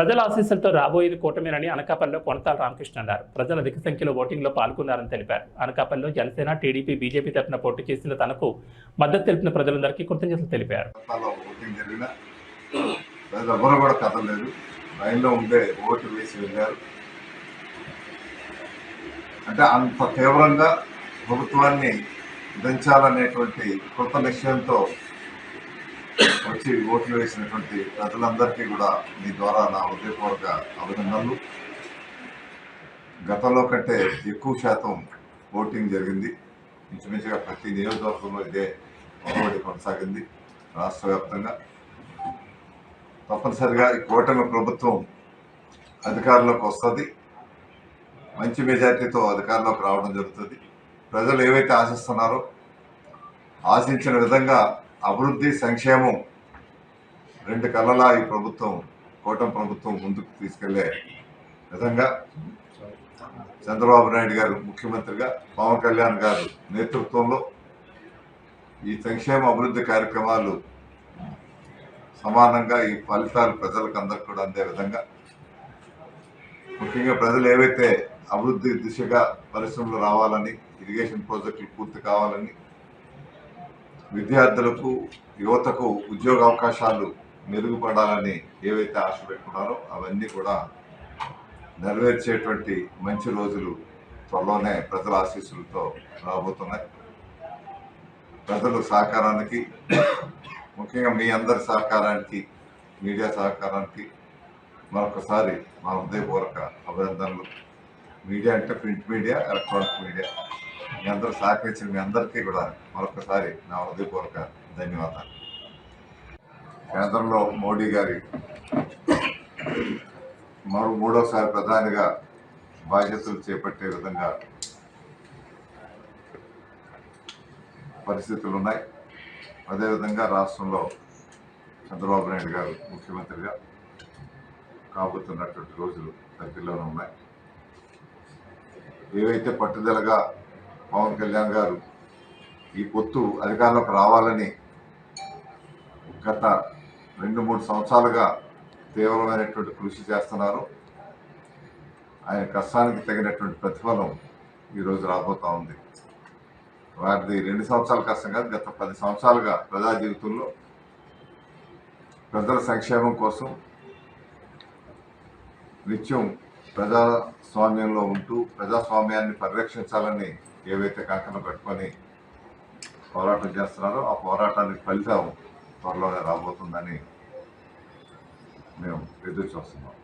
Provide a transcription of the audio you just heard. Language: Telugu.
ప్రజల ఆశీస్సులతో రాబోయేది కూటమినని అనకాపల్లిలో కొనతాల రామకృష్ణ అన్నారు. ప్రజలు అధిక సంఖ్యలో ఓటింగ్లో పాల్గొన్నారని తెలిపారు. అనకాపల్లిలో జనసేన, టీడీపీ, బీజేపీ తరఫున పోటీ చేసిన తనకు మద్దతు తెలిపిన ప్రజలందరికీ కృతజ్ఞతలు తెలిపారు. అంటే అంత తీవ్రంగా ప్రభుత్వాన్ని దించాలనేటువంటి కొత్త నిశ్చయంతో వచ్చి ఓట్లు వేసినటువంటి ప్రజలందరికీ కూడా మీ ద్వారా నా హృదయపూర్వక అభినందనలు. గతంలో కంటే ఎక్కువ శాతం ఓటింగ్ జరిగింది. ఇంచుమించుగా ప్రతి నియోజకవర్గంలో ఇదే పోటీ కొనసాగింది. రాష్ట్ర వ్యాప్తంగా తప్పనిసరిగా ఈ కూటమి ప్రభుత్వం అధికారంలోకి వస్తుంది. మంచి మెజార్టీతో అధికారంలోకి రావడం జరుగుతుంది. ప్రజలు ఏవైతే ఆశిస్తున్నారో ఆశించిన విధంగా అభివృద్ధి, సంక్షేమం రెండు కళ్ళలా ఈ ప్రభుత్వం, కూటమి ప్రభుత్వం ముందుకు తీసుకెళ్లే విధంగా చంద్రబాబు నాయుడు గారు ముఖ్యమంత్రిగా, పవన్ కళ్యాణ్ గారు నేతృత్వంలో ఈ సంక్షేమ అభివృద్ధి కార్యక్రమాలు సమానంగా ఈ ఫలితాలు ప్రజలకు అందరికీ కూడా అందే విధంగా, ముఖ్యంగా ప్రజలు ఏవైతే అభివృద్ధి దిశగా పరిశ్రమలు రావాలని, ఇరిగేషన్ ప్రాజెక్టులు పూర్తి కావాలని, విద్యార్థులకు, యువతకు ఉద్యోగ అవకాశాలు మెరుగుపడాలని ఏవైతే ఆశ పెట్టుకున్నారో అవన్నీ కూడా నెరవేర్చేటువంటి మంచి రోజులు త్వరలోనే ప్రజల ఆశీస్సులతో రాబోతున్నాయి. ప్రజల సహకారానికి, ముఖ్యంగా మీ అందరి సహకారానికి, మీడియా సహకారానికి మరొకసారి మా హృదయపూర్వక అభినందనలు. మీడియా అంటే ప్రింట్ మీడియా, ఎలక్ట్రానిక్ మీడియా, మీ అందరూ సహకరించిన మీ అందరికీ కూడా మరొకసారి నా హృదయపూర్వక ధన్యవాదాలు. కేంద్రంలో మోడీ గారి మూడోసారి ప్రధానిగా బాధ్యతలు చేపట్టే విధంగా పరిస్థితులు ఉన్నాయి. అదేవిధంగా రాష్ట్రంలో చంద్రబాబు నాయుడు గారు ముఖ్యమంత్రిగా కాబోతున్నటువంటి రోజులు దగ్గరలోనే ఉన్నాయి. ఏవైతే పట్టుదలగా పవన్ కళ్యాణ్ గారు ఈ పొత్తు అధికారంలోకి రావాలని గత 2-3 సంవత్సరాలుగా తీవ్రమైనటువంటి కృషి చేస్తున్నారు. ఆయన కష్టానికి తగినటువంటి ప్రతిఫలం ఈరోజు రాబోతూ ఉంది. వారిది 2 సంవత్సరాల కష్టం కాదు, గత 10 సంవత్సరాలుగా ప్రజా జీవితంలో ప్రజల సంక్షేమం కోసం నిత్యం ప్రజాస్వామ్యంలో ఉంటూ ప్రజాస్వామ్యాన్ని పరిరక్షించాలని ఏవైతే కంకణం కట్టుకొని పోరాటం చేస్తున్నారో ఆ పోరాటానికి ఫలితం త్వరలోనే రాబోతుందని మేము ఎదురు చూస్తున్నాం.